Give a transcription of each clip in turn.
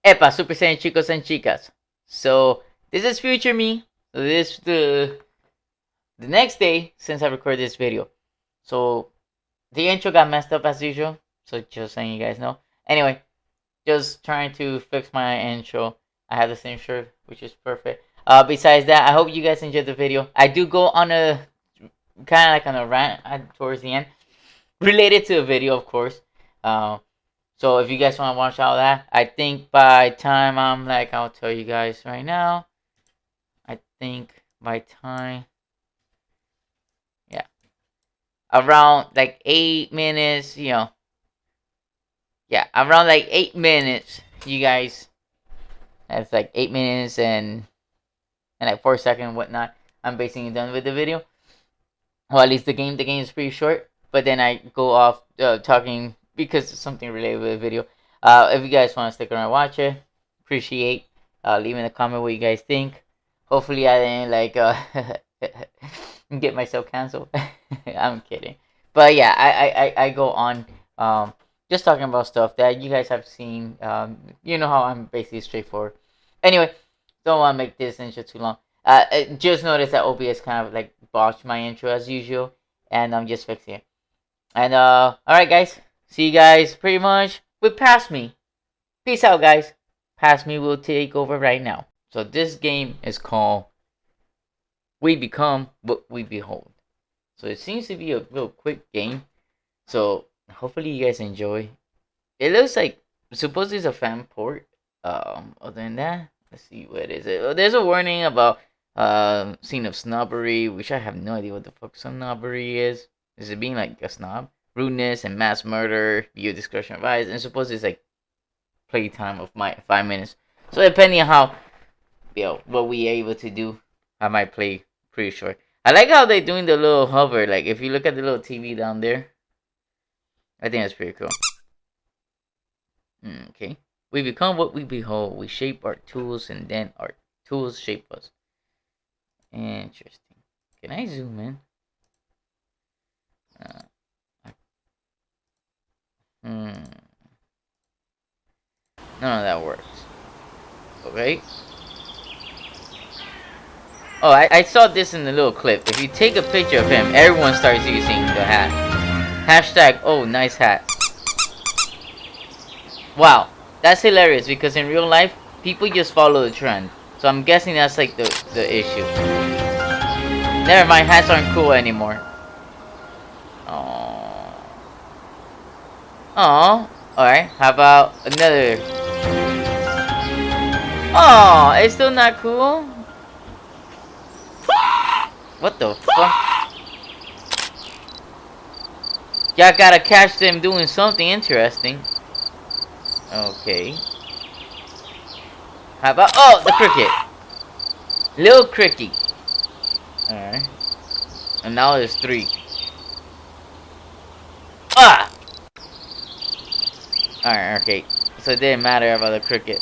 Epa, Super Saiyan chicos and chicas. So this is future me. So this the next day since I recorded this video. So the intro got messed up as usual. So just letting you guys know. Anyway, just trying to fix my intro. I have the same shirt, which is perfect. Besides that, I hope you guys enjoyed the video. I do go on a kind of like on a rant towards the end, related to the video, of course. So if you guys want to watch all that, I think by time I'm like, I'll tell you guys right now. I think by time, yeah, around like 8 minutes, yeah, around like 8 minutes, you guys. That's like 8 minutes and like 4 seconds and whatnot. I'm basically done with the video. Well, at least the game is pretty short. But then I go off talking because it's something related with the video. If you guys want to stick around and watch it, appreciate leaving a comment what you guys think. Hopefully I didn't like get myself canceled. I'm kidding. But yeah, I go on just talking about stuff that you guys have seen. You know how I'm basically straightforward. Anyway, don't want to make this intro too long. Just noticed that OBS kind of like botched my intro as usual, and I'm just fixing it. And alright guys, see you guys pretty much with Pass Me. Peace out guys. Pass Me will take over right now. So this game is called We Become What We Behold. So it seems to be a real quick game. So hopefully you guys enjoy. It looks like supposedly it's a fan port. Other than that, let's see what is it. There's a warning about scene of snobbery, which I have no idea what the fuck snobbery is. Is it being like a snob? Rudeness and mass murder, viewer discretion advised, and suppose it's like playtime of my 5 minutes. So depending on how what we able to do, I might play pretty short. I like how they're doing the little hover, like if you look at the little TV down there. I think that's pretty cool. Okay. We become what we behold. We shape our tools and then our tools shape us. Interesting. Can I zoom in? None of that works. Okay. Oh, I saw this in the little clip. If you take a picture of him, everyone starts using the hat. Hashtag, oh, nice hat. Wow. That's hilarious because in real life, people just follow the trend. So I'm guessing that's like the issue. Never mind, hats aren't cool anymore. Aww. Aww. Alright, how about another? Aww, it's still not cool? What the fuck? Y'all gotta catch them doing something interesting. Okay. How about... Oh, the cricket. Little cricket. Alright. And now there's 3. Ah! Alright, okay. So it didn't matter about the cricket.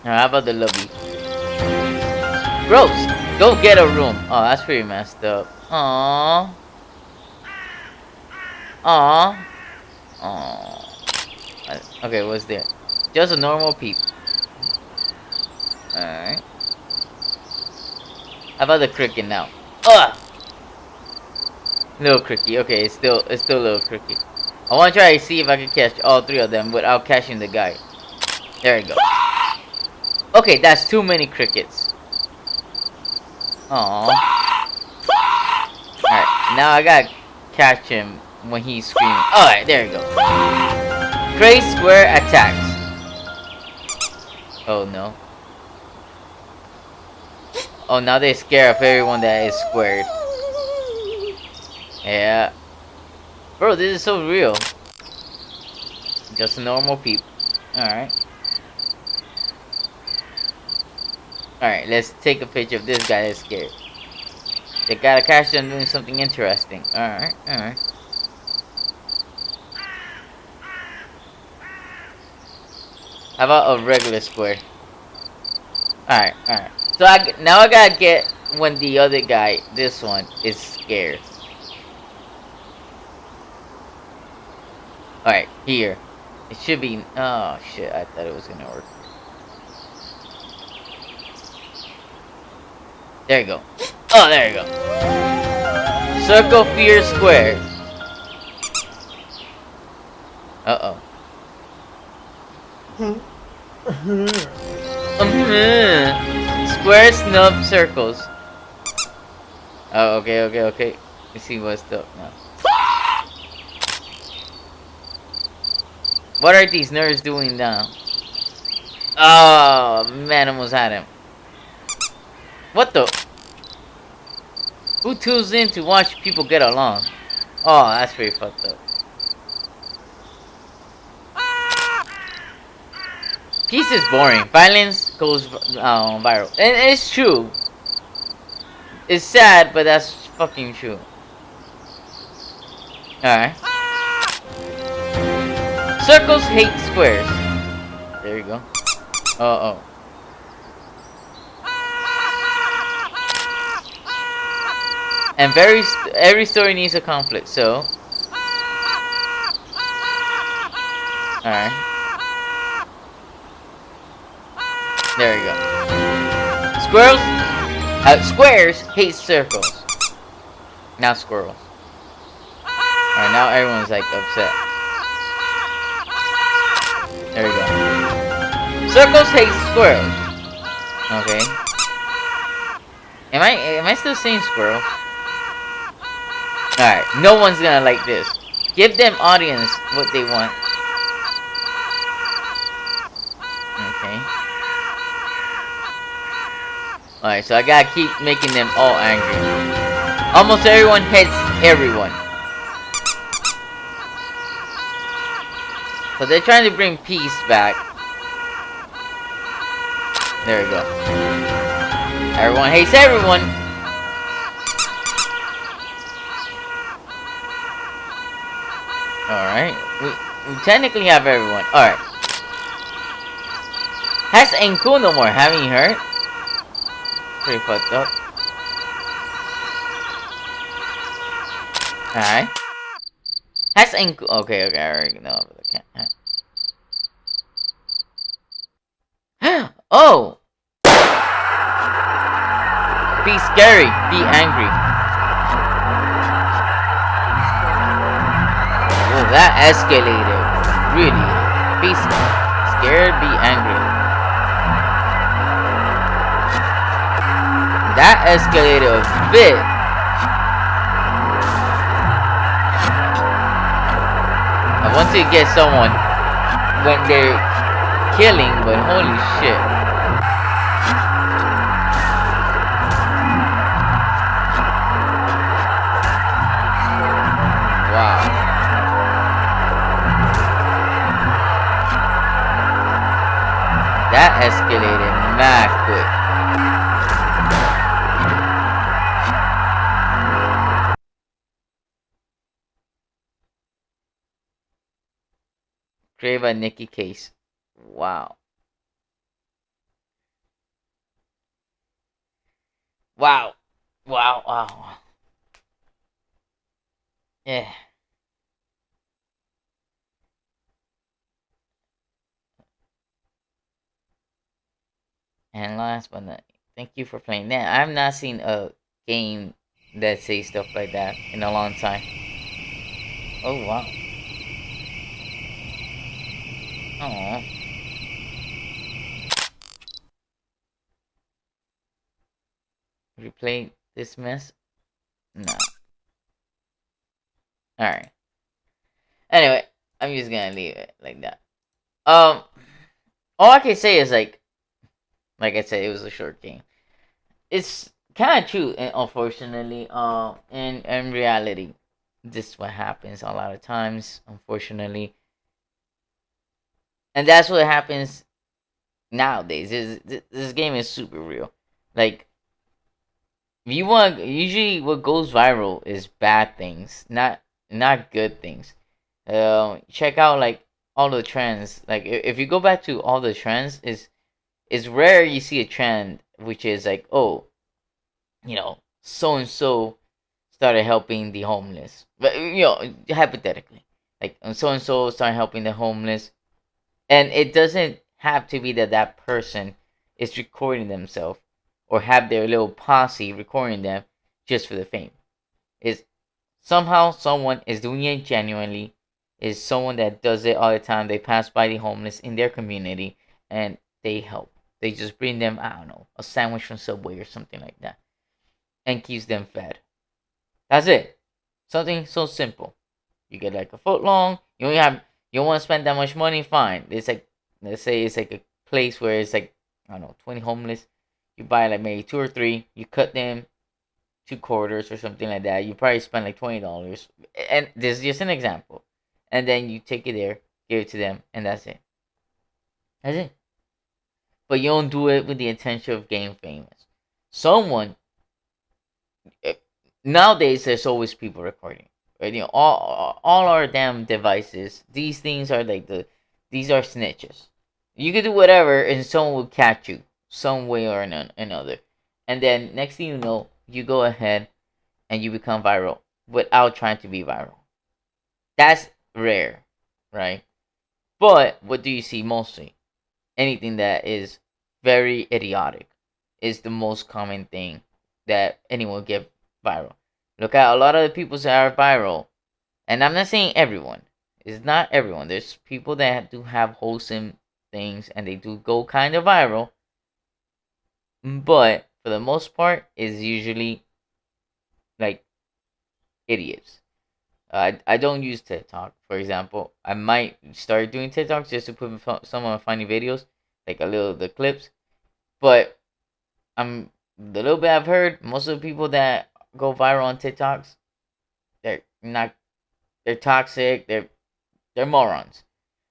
Now, how about the lobby? Gross! Go get a room. Oh, that's pretty messed up. Aww. Aww. Aww. Okay, what's there? Just a normal peep. Alright. How about the cricket now? Ugh! Little cricket. Okay, it's still little cricket. I want to try to see if I can catch all 3 of them without catching the guy. There we go. Okay, that's too many crickets. Aww. Alright, now I gotta catch him when he's screaming. Alright, there we go. Gray square attacks. Oh no. Oh, now they're scared of everyone that is squared. Yeah. Bro, this is so real. Just a normal peep. Alright. Alright, let's take a picture of this guy that's scared. They gotta catch them doing something interesting. Alright, alright. How about a regular square? Alright, alright. So now I gotta get when the other guy, this one, is scared. Alright, here. It should be. Oh shit! I thought it was gonna work. There you go. Oh, there you go. Circle, fear, square. Uh oh. Square, snub, circles. Oh, okay. Let's see what's up now. What are these nerds doing now? Oh, man, almost had him. What the? Who tunes in to watch people get along? Oh, that's pretty fucked up. Peace is boring. Violence goes viral. And it's true. It's sad, but that's fucking true. Alright. Circles hate squares. There you go. Uh-oh. And every story needs a conflict, so... Alright. There you go. Squares hate circles. Now squirrels. Alright, now everyone's like upset. There we go. Circles hate squirrels. Okay. Am I still saying squirrels? Alright, no one's gonna like this. Give them audience what they want. Okay. Alright, so I gotta keep making them all angry. Almost everyone hates everyone. So they're trying to bring peace back. There we go. Everyone hates everyone. Alright. We technically have everyone. Alright. Has ain't cool no more, haven't you heard? Pretty fucked up. Alright. Has ain't cool. Okay, I already know. But I can't. Oh! Be scary. Be angry. Oh, that escalated. Really. Be scared. Be angry. That escalated a bit. I want to get someone when they're killing, but holy shit. Wow. That escalated mad quick. Created by Nikki Case. Wow. Wow. Yeah. And last but not, thank you for playing that. I've not seen a game that says stuff like that in a long time. Oh wow. Oh. Replay this mess? No. Alright. Anyway, I'm just gonna leave it like that. All I can say is like I said, it was a short game. It's kind of true, and unfortunately, in reality, this is what happens a lot of times, unfortunately, and that's what happens nowadays. This game is super real. Like, usually what goes viral is bad things, not good things. Check out like all the trends. Like if you go back to all the trends, it's rare you see a trend which is like, oh, so and so started helping the homeless, but hypothetically, like so and so start helping the homeless, and it doesn't have to be that that person is recording themselves or have their little posse recording them just for the fame. Is somehow someone is doing it genuinely, is someone that does it all the time. They pass by the homeless in their community and they help. They just bring them, I don't know, a sandwich from Subway or something like that, and keeps them fed. That's it. Something so simple. You get like a foot long. You don't want to spend that much money. Fine. It's like, let's say it's like a place where it's like, I don't know, 20 homeless. You buy like maybe two or three. You cut them 2 quarters or something like that. You probably spend like $20. And this is just an example. And then you take it there, give it to them, and that's it. That's it. But you don't do it with the intention of getting famous. Someone Nowadays there's always people recording. Right? All our damn devices. These things are like these are snitches. You can do whatever, and someone will catch you some way or another. And then next thing you know, you go ahead and you become viral without trying to be viral. That's rare, right? But what do you see mostly? Anything that is very idiotic is the most common thing that anyone get viral. Look at a lot of the people that are viral, and I'm not saying everyone. It's not everyone. There's people that do have wholesome things and they do go kind of viral, but for the most part, is usually like idiots. I don't use TikTok, for example. I might start doing TikToks just to put some of my funny videos, like the clips. But the little bit I've heard, most of the people that go viral on TikToks, they're not, they're toxic. They're morons,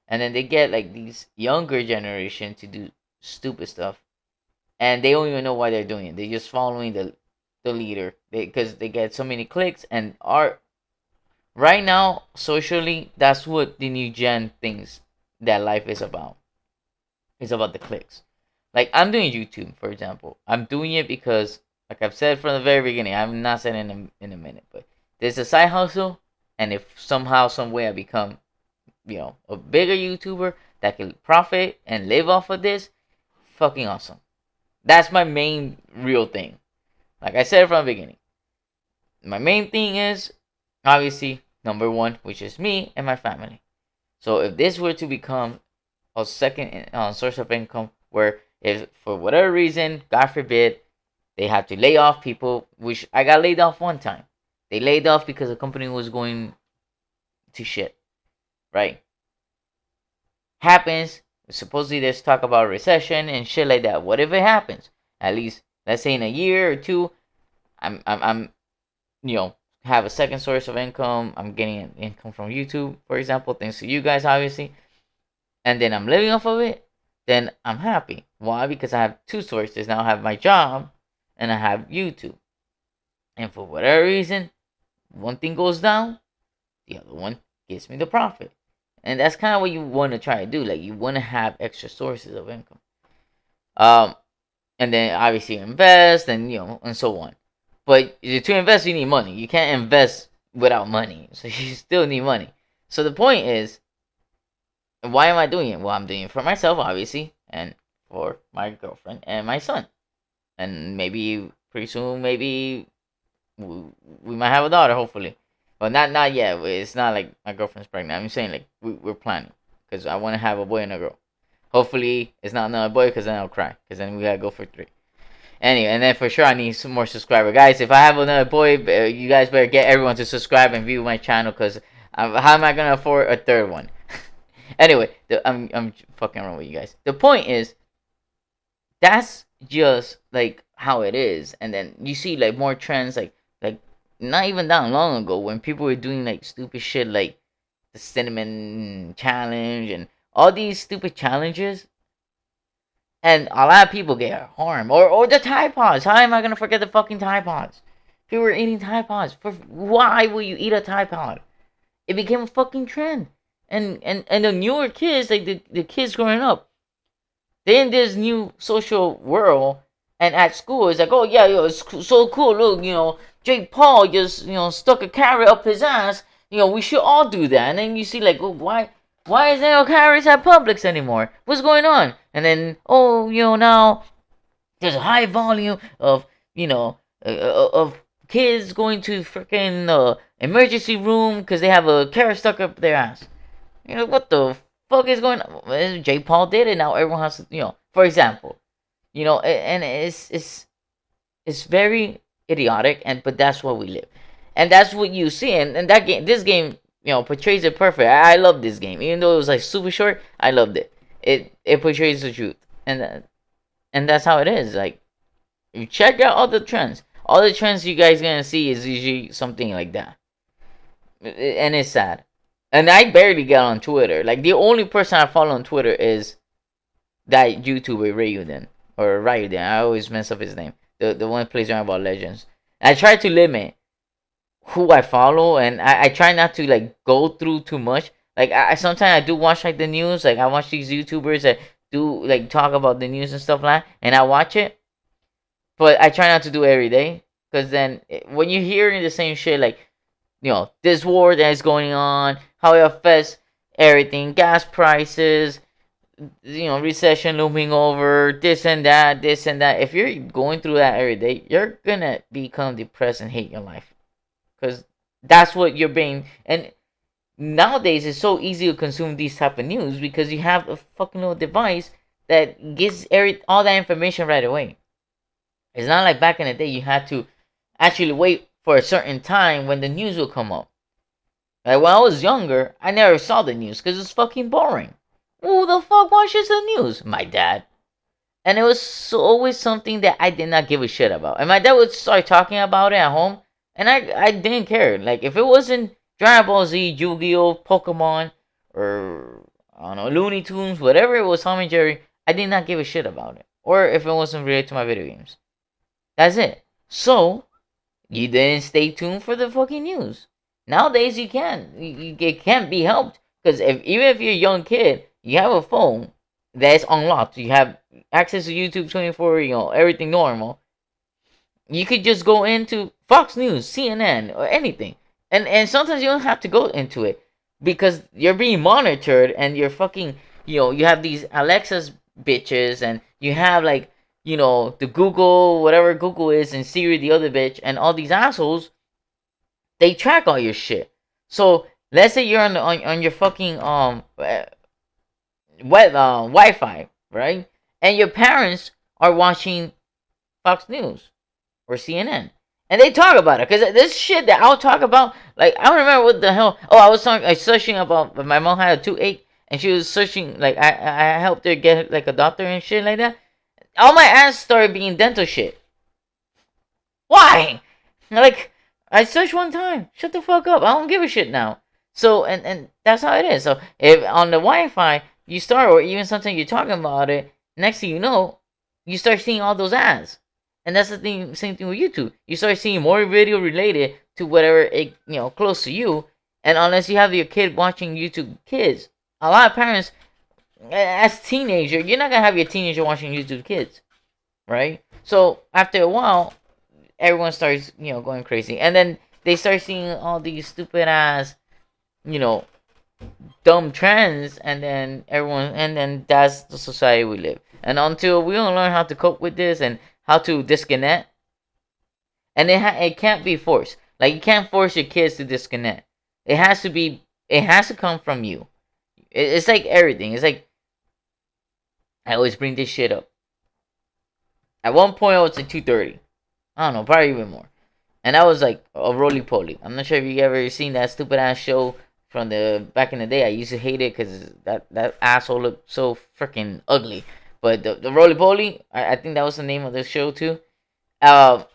and then they get like these younger generation to do stupid stuff, and they don't even know why they're doing it. They're just following the leader because they get so many clicks and are right now socially. That's what the new gen thinks that life is about. It's about the clicks. Like I'm doing YouTube, for example. I'm doing it because, like I've said from the very beginning, I'm not saying in a minute, but there's a side hustle, and if somehow, some way, I become, a bigger YouTuber that can profit and live off of this, fucking awesome. That's my main real thing. Like I said from the beginning, my main thing is obviously number one, which is me and my family. So if this were to become a second source of income, where if for whatever reason, God forbid, they have to lay off people, which I got laid off one time. They laid off because the company was going to shit. Right? Happens. Supposedly there's talk about recession and shit like that. What if it happens? At least, let's say in a year or two, I'm have a second source of income. I'm getting income from YouTube, for example, thanks to you guys, obviously. And then I'm living off of it. Then I'm happy. Why? Because I have two sources. Now I have my job and I have YouTube. And for whatever reason, one thing goes down, the other one gives me the profit. And that's kind of what you want to try to do. Like, you want to have extra sources of income. And then obviously invest and, and so on. But to invest, you need money. You can't invest without money. So you still need money. So the point is, why am I doing it? Well, I'm doing it for myself, obviously, and for my girlfriend and my son. And maybe pretty soon, maybe we might have a daughter, hopefully. But not yet. It's not like my girlfriend's pregnant. I'm saying like we're planning, because I want to have a boy and a girl. Hopefully it's not another boy, because then I'll cry, because then we gotta go for 3. Anyway, and then for sure I need some more subscribers, guys. If I have another boy, you guys better get everyone to subscribe and view my channel, because how am I gonna afford a third one? Anyway, I'm fucking around with you guys. The point is, that's just like how it is. And then you see like more trends, like not even that long ago, when people were doing like stupid shit like the cinnamon challenge and all these stupid challenges, and a lot of people get harmed. Or the Tide Pods. How am I gonna forget the fucking Tide Pods? People were eating Tide Pods. Why will you eat a Tide Pod? It became a fucking trend. And the newer kids, like the kids growing up, they're in this new social world, and at school it's like, oh yeah, it's so cool. Look, Jake Paul just stuck a carrot up his ass. We should all do that. And then you see, like, oh, why is there no carrots at Publix anymore? What's going on? And then, oh, now there's a high volume of, of kids going to freaking emergency room because they have a carrot stuck up their ass. What the fuck is going on? J. Paul did it. Now everyone has to, for example, and it's very idiotic, but that's what we live, and that's what you see, and this game, portrays it perfect. I love this game, even though it was like super short. I loved it. It portrays the truth, and that's how it is. Like, you check out all the trends. All the trends you guys gonna see is usually something like that, and it's sad. And I barely get on Twitter. Like, the only person I follow on Twitter is that YouTuber Ryuden or Ryuden. I always mess up his name. The one who plays around about Legends. I try to limit who I follow, and I try not to like go through too much. Like, I sometimes I do watch like the news. Like, I watch these YouTubers that do like talk about the news and stuff like that, and I watch it. But I try not to do it every day, because then when you're hearing the same shit, like, this war that is going on, how it affects everything, gas prices, recession looming over, this and that. If you're going through that every day, you're gonna become depressed and hate your life, because that's what you're being. And nowadays, it's so easy to consume these type of news because you have a fucking little device that gives all that information right away. It's not like back in the day you had to actually wait for a certain time when the news will come up. Like, when I was younger, I never saw the news because it's fucking boring. Who the fuck watches the news? My dad. And it was always something that I did not give a shit about. And my dad would start talking about it at home, and I didn't care. Like, if it wasn't Dragon Ball Z, Yu-Gi-Oh, Pokemon, or, I don't know, Looney Tunes, whatever it was, Tom and Jerry, I did not give a shit about it. Or if it wasn't related to my video games. That's it. So, you didn't stay tuned for the fucking news. Nowadays, you can't. It can't be helped. Because even if you're a young kid, you have a phone that's unlocked. You have access to YouTube 24, everything normal. You could just go into Fox News, CNN, or anything. And sometimes you don't have to go into it, because you're being monitored, and you're fucking, you have these Alexa's bitches, and you have, like, the Google, whatever Google is, and Siri, the other bitch, and all these assholes, they track all your shit. So, let's say you're on your fucking, Wi-Fi, right? And your parents are watching Fox News or CNN. And they talk about it. Because this shit that I'll talk about, like, I don't remember what the hell. Oh, I was searching about, my mom had a toothache, and she was searching, like, I helped her get, like, a doctor and shit like that. All my ass started being dental shit. Why? Like, I searched one time. Shut the fuck up. I don't give a shit now. So, and that's how it is. So, if on the Wi-Fi, you start, or even sometimes you're talking about it, next thing you know, you start seeing all those ads. And that's the thing, same thing with YouTube. You start seeing more video related to whatever, close to you. And unless you have your kid watching YouTube Kids, a lot of parents, as teenager, you're not gonna have your teenager watching YouTube Kids, right? So after a while, everyone starts, going crazy, and then they start seeing all these stupid ass, dumb trends, and then that's the society we live. And until we don't learn how to cope with this and how to disconnect, and it can't be forced. Like, you can't force your kids to disconnect. It has to come from you. It's like everything. It's like, I always bring this shit up. At one point, I was like 230. I don't know, probably even more. And that was like a roly poly. I'm not sure if you ever seen that stupid ass show from the back in the day. I used to hate it because that asshole looked so freaking ugly. But the roly poly, I think that was the name of the show too. It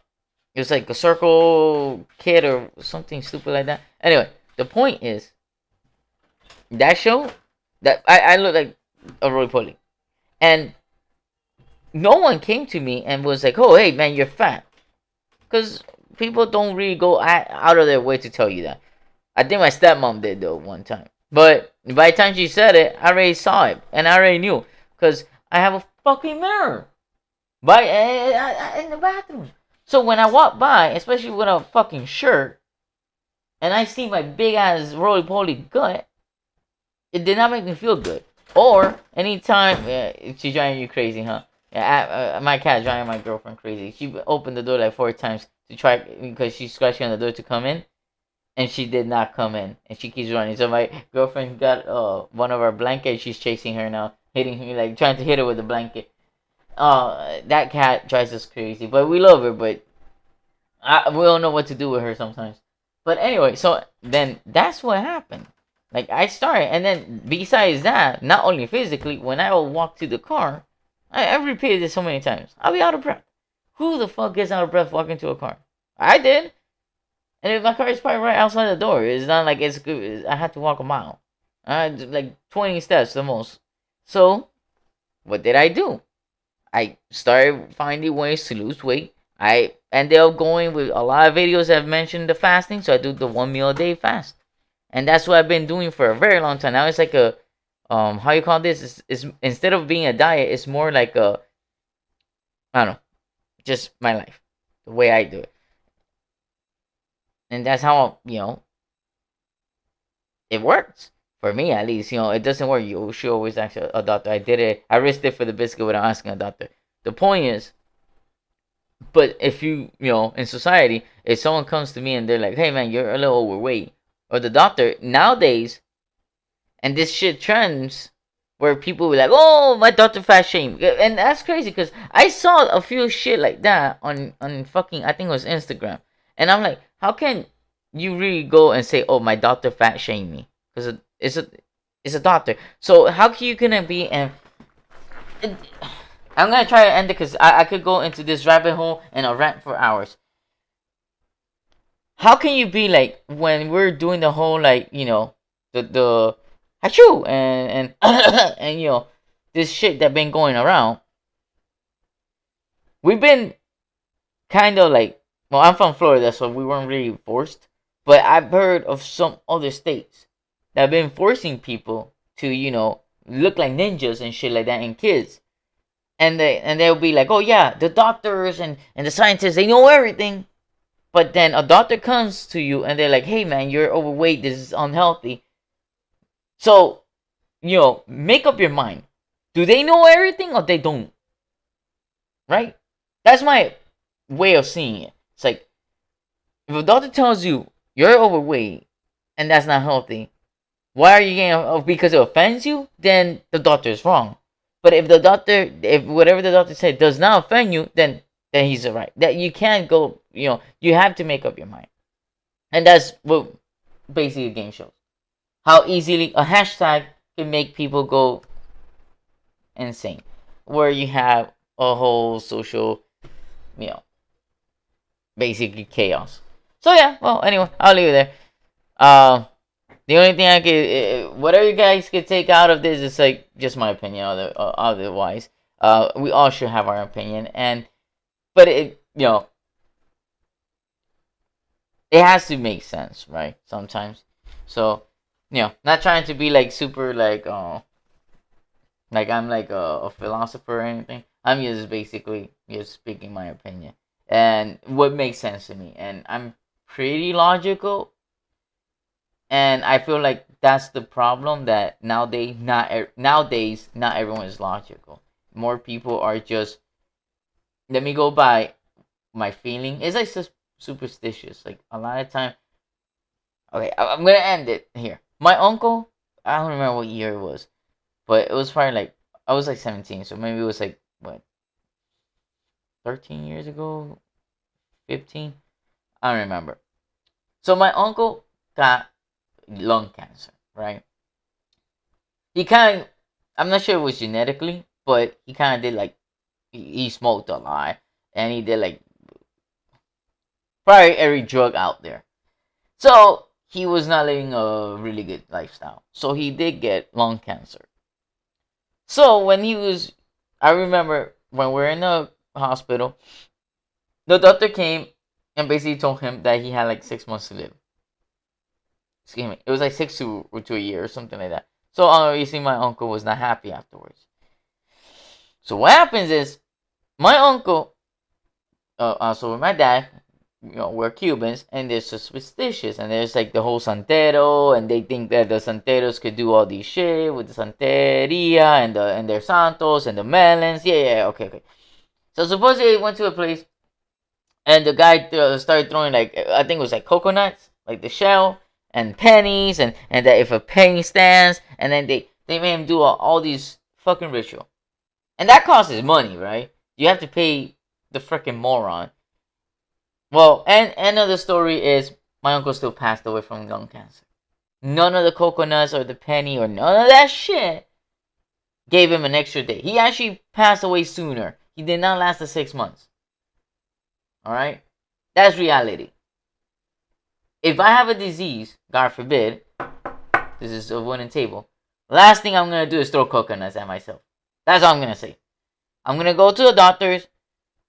was like a circle kid or something stupid like that. Anyway, the point is, that show, that I look like a roly poly. And no one came to me and was like, oh, hey, man, you're fat. Because people don't really go out of their way to tell you that. I think my stepmom did, though, one time. But by the time she said it, I already saw it. And I already knew. Because I have a fucking mirror in the bathroom. So when I walk by, especially with a fucking shirt, and I see my big ass roly poly gut, it did not make me feel good. Or anytime she's driving you crazy, huh? Yeah, my cat driving my girlfriend crazy. She opened the door like 4 times to try because she's scratching on the door to come in, and she did not come in, and she keeps running. So my girlfriend got one of our blankets. She's chasing her now, hitting her like trying to hit her with the blanket. That cat drives us crazy, but we love her. But we don't know what to do with her sometimes. But anyway, so then that's what happened. Like I started, and then besides that, not only physically, when I will walk to the car, I've repeated this so many times. I'll be out of breath. Who the fuck gets out of breath walking to a car? I did. And if my car is parked right outside the door, it's not like it's good. I had to walk a mile. Like 20 steps the most. So, what did I do? I started finding ways to lose weight. I ended up going with a lot of videos that have mentioned the fasting, so I do the 1 meal a day fast, and that's what I've been doing for a very long time. Now it's like a how you call this? Is instead of being a diet, it's more like a I don't know, just my life, the way I do it, and that's how it works for me at least. It doesn't work. You should always ask a doctor. I did it. I risked it for the biscuit without asking a doctor. The point is, but if in society, if someone comes to me and they're like, "Hey man, you're a little overweight," or the doctor nowadays, and this shit trends where people were like, "Oh, my doctor fat shame," and that's crazy because I saw a few shit like that on fucking I think it was Instagram, and I'm like, how can you really go and say, "Oh, my doctor fat shame me"? Because it's a doctor. So how can you gonna be and I'm gonna try to end it because I could go into this rabbit hole and I'll rant for hours. How can you be like when we're doing the whole like the achoo and this shit that been going around? We've been kind of like, well, I'm from Florida, so we weren't really forced, but I've heard of some other states that have been forcing people to look like ninjas and shit like that, and kids. And they'll be like, oh yeah, the doctors and the scientists, they know everything. But then a doctor comes to you and they're like, hey man, you're overweight, this is unhealthy. So, make up your mind. Do they know everything or they don't? Right? That's my way of seeing it. It's like, if a doctor tells you you're overweight and that's not healthy, why are you getting, because it offends you? Then the doctor is wrong. But if whatever the doctor said does not offend you, then he's right. That you can't go, you have to make up your mind, and that's what basically the game shows. How easily a hashtag can make people go insane, where you have a whole social, you know, basically chaos. So yeah, well, anyway, I'll leave it there. The only thing I could, whatever you guys could take out of this is like just my opinion. Otherwise, we all should have our opinion, but it has to make sense, right? Sometimes, so not trying to be like super like I'm like a philosopher or anything. I'm just basically just speaking my opinion and what makes sense to me, and I'm pretty logical. And I feel like that's the problem, that nowadays not everyone is logical. More people are just, let me go by my feeling. It's like just superstitious. Like a lot of time. Okay, I'm gonna end it here. My uncle, I don't remember what year it was, but it was probably like I was like 17, so maybe it was like what 13 years ago, 15. I don't remember. So my uncle got lung cancer, right? He kind of, I'm not sure it was genetically, but he kind of did like, he smoked a lot, and he did like probably every drug out there. So he was not living a really good lifestyle. So he did get lung cancer. So when he was, I remember when we were in the hospital, the doctor came and basically told him that he had like 6 months to live. Excuse me, it was like 6 to a year or something like that. So obviously my uncle was not happy afterwards. So what happens is my uncle, so with my dad, we're Cubans, and they're superstitious, and there's like the whole Santero, and they think that the Santeros could do all these shit with the Santeria and their Santos and the melons. Yeah, okay. So supposedly they went to a place, and the guy started throwing like, I think it was like coconuts, like the shell, and pennies, and that if a penny stands, and then they made him do all these fucking ritual, and that costs money, right? You have to pay the freaking moron. Well, and end of the story is my uncle still passed away from lung cancer. None of the coconuts or the penny or none of that shit gave him an extra day. He actually passed away sooner. He did not last the 6 months. Alright? That's reality. If I have a disease, God forbid, this is a wooden table, last thing I'm going to do is throw coconuts at myself. That's all I'm going to say. I'm going to go to the doctors,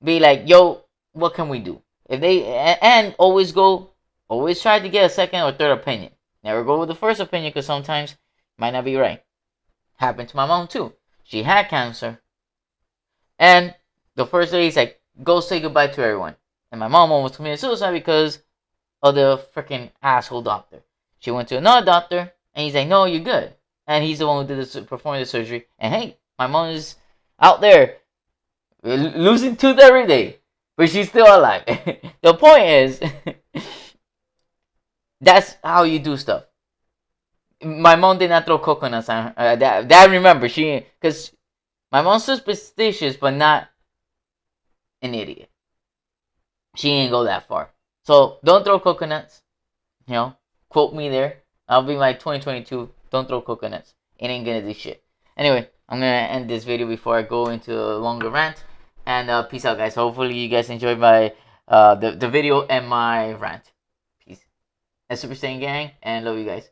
be like, yo, what can we do? If they, and always try to get a second or third opinion. Never go with the first opinion, because sometimes it might not be right. Happened to my mom too. She had cancer, and the first day he's like, go say goodbye to everyone. And my mom almost committed suicide because of the freaking asshole doctor. She went to another doctor, and he's like, no, you're good. And he's the one who performed the surgery. And hey, my mom is out there losing tooth every day, but she's still alive. The point is, that's how you do stuff. My mom did not throw coconuts on her. That I remember. Because my mom's superstitious, but not an idiot. She ain't go that far. So don't throw coconuts. Quote me there. I'll be my 2022. Don't throw coconuts. It ain't gonna do shit. Anyway, I'm gonna end this video before I go into a longer rant. And peace out, guys. Hopefully you guys enjoyed my the video and my rant. Peace. And Super Saiyan Gang, and love you guys.